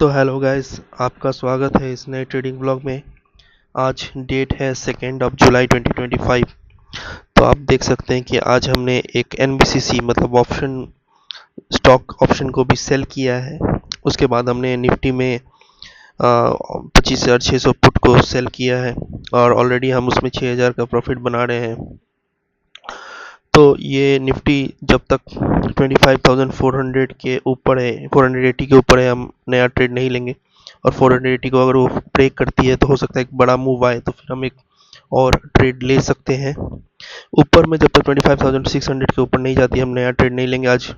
तो hello guys, आपका स्वागत है इस नए ट्रेडिंग ब्लॉग में। आज डेट है 2 जुलाई 2025। तो आप देख सकते हैं कि आज हमने एक NBCC मतलब ऑप्शन स्टॉक ऑप्शन को भी सेल किया है। उसके बाद हमने निफ्टी में 25,600 पुट को सेल किया है और ऑलरेडी हम उसमें 6,000 का प्रॉफिट बना रहे हैं। तो ये निफ्टी जब तक 25,400 के ऊपर है, 480 के ऊपर है, हम नया ट्रेड नहीं लेंगे। और 480 को अगर वो ब्रेक करती है तो हो सकता है एक बड़ा मूव आए, तो फिर हम एक और ट्रेड ले सकते हैं। ऊपर में जब तक 25,600 के ऊपर नहीं जाती हम नया ट्रेड नहीं लेंगे। आज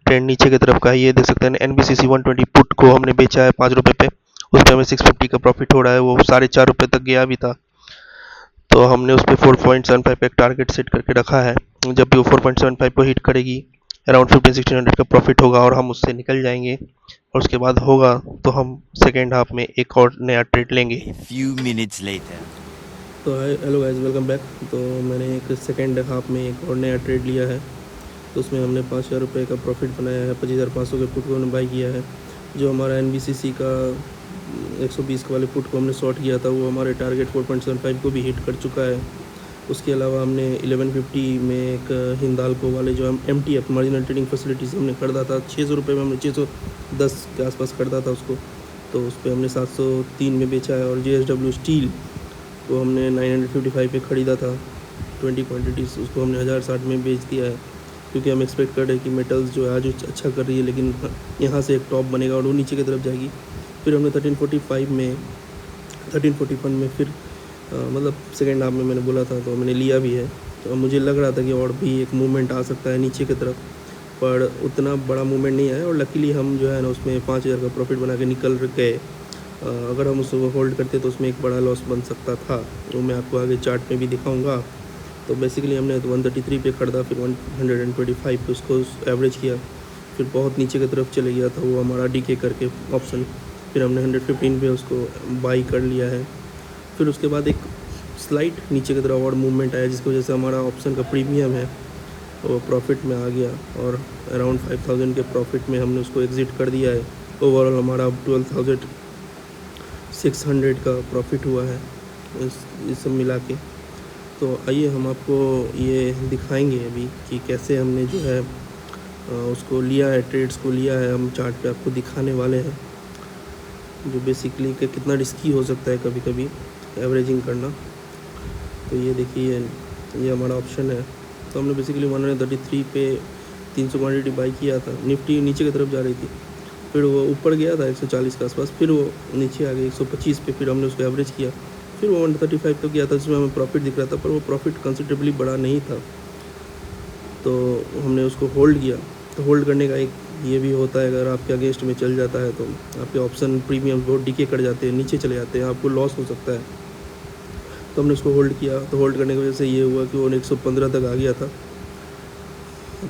ट्रेंड नीचे की तरफ का है, ये देख सकते हैं। NBCC 120 पुट को हमने बेचा है 5 रुपये पे। उस पर हमें 650 का प्रॉफिट हो रहा है, वो 4.5 रुपये तक गया भी था। तो हमने उस पर 4.75 पे एक टारगेट सेट करके रखा है। जब भी वो 4.75 को हिट करेगी, अराउंड 15-1600 का प्रॉफिट होगा और हम उससे निकल जाएंगे। और उसके बाद होगा तो हम सेकेंड हाफ में एक और नया ट्रेड लेंगे। few minutes later. तो हेलो गाइस, वेलकम बैक। तो मैंने एक सेकेंड हाफ में एक और नया ट्रेड लिया है। तो उसमें हमने 5,000 रुपये का प्रॉफिट बनाया है। 25,500 के पुट को हमने बाई किया है। जो हमारा NBCC का 120 वाले पुट को हमने शॉर्ट किया था, वो हमारे टारगेट 4.75 को भी हिट कर चुका है। उसके अलावा हमने 1150 में एक हिंदाल्को वाले जो हम MTF मार्जिनल ट्रेडिंग फैसिलिटीज़ हमने खरीदा था 600 रुपये में, हमने 610 के आसपास खरीदा था उसको। तो उस पर हमने 703 में बेचा है। और JSW स्टील को हमने 955 पे ख़रीदा था 20 क्वांटिटीज़, उसको हमने 1060 में बेच दिया है। क्योंकि हम एक्सपेक्ट कर रहे हैं कि मेटल्स जो है आज अच्छा कर रही है, लेकिन यहाँ से एक टॉप बनेगा और वो नीचे की तरफ जाएगी। फिर हमने 1341 में फिर मतलब सेकेंड हाफ में मैंने बोला था तो मैंने लिया भी है। तो मुझे लग रहा था कि और भी एक मूवमेंट आ सकता है नीचे की तरफ, पर उतना बड़ा मूवमेंट नहीं आया। और लकीली हम जो है ना उसमें 5,000 का प्रॉफिट बना के निकल गए। अगर हम उसको होल्ड करते तो उसमें एक बड़ा लॉस बन सकता था, वो मैं आपको आगे चार्ट में भी दिखाऊंगा। तो बेसिकली हमने तो 133 पे खरीदा, फिर 125 पे उसको एवरेज किया, फिर बहुत नीचे की तरफ चले गया था वो हमारा डीके करके ऑप्शन। फिर हमने 115 पे उसको बाई कर लिया है। फिर उसके बाद एक स्लाइट नीचे की तरफ और मूवमेंट आया, जिसकी वजह से हमारा ऑप्शन का प्रीमियम है वो प्रॉफिट में आ गया और अराउंड 5,000 के प्रॉफिट में हमने उसको एग्ज़िट कर दिया है। ओवरऑल हमारा 12,600 का प्रॉफिट हुआ है इस सब मिला के। तो आइए हम आपको ये दिखाएंगे अभी कि कैसे हमने जो है उसको लिया है, ट्रेड्स को लिया है। हम चार्ट पे आपको दिखाने वाले हैं जो बेसिकली कि कितना रिस्की हो सकता है कभी कभी एवरेजिंग करना। तो ये देखिए, ये हमारा ऑप्शन है। तो हमने बेसिकली 133 पे 300 क्वान्टिटी बाई किया था। निफ्टी नीचे की तरफ जा रही थी, फिर वो ऊपर गया था 140 के आसपास, फिर वो नीचे आ गया 125 पे, फिर हमने उसको एवरेज किया, फिर वो 135 तक गया था, जिसमें हमें प्रॉफिट दिख रहा था, पर वो प्रॉफिट कंसिडरेबली बड़ा नहीं था। तो हमने उसको होल्ड किया। तो होल्ड करने का एक ये भी होता है, अगर आपके अगेंस्ट में चल जाता है तो आपके ऑप्शन प्रीमियम बहुत डीके कर जाते हैं, नीचे चले जाते हैं, आपको लॉस हो सकता है। तो हमने उसको होल्ड किया। तो होल्ड करने की वजह से ये हुआ कि वो 115 तक आ गया था।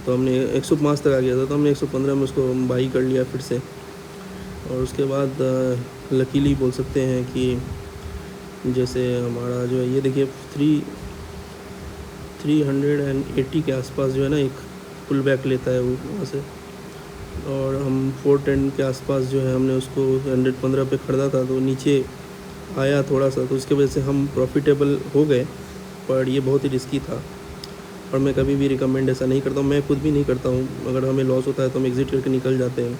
तो हमने 105 तक आ गया था, तो हमने 115 में उसको बाई कर लिया फिर से। और उसके बाद लकीली बोल सकते हैं कि जैसे हमारा जो है ये देखिए 380 के आसपास जो है ना एक पुल बैक लेता है वो वहाँ से। और हम 410 के आसपास जो है हमने उसको 115 पे ख़रीदा था, तो नीचे आया थोड़ा सा, तो उसके वजह से हम प्रॉफिटेबल हो गए। पर ये बहुत ही रिस्की था और मैं कभी भी रिकमेंड ऐसा नहीं करता हूँ, मैं खुद भी नहीं करता हूँ। अगर हमें लॉस होता है तो हम एग्ज़िट करके निकल जाते हैं।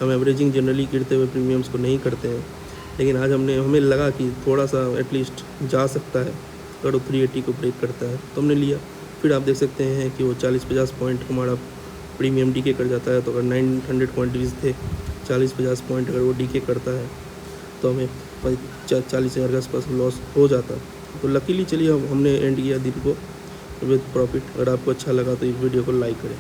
हम एवरेजिंग जनरली गिरते हुए प्रीमियम्स को नहीं करते हैं। लेकिन आज हमें लगा कि थोड़ा सा एटलीस्ट जा सकता है, अगर वो 380 को ब्रेक करता है तो हमने लिया। फिर आप देख सकते हैं कि वो 40-50 पॉइंट हमारा प्रीमियम डीके कर जाता है। तो अगर 900 क्वान्टिटीज़ थे, 40-50 पॉइंट अगर वो डीके करता है तो हमें 40,000 के आसपास लॉस हो जाता। तो लकीली चलिए हमने एंड किया दिन को विद प्रॉफिट। अगर आपको अच्छा लगा तो इस वीडियो को लाइक करें।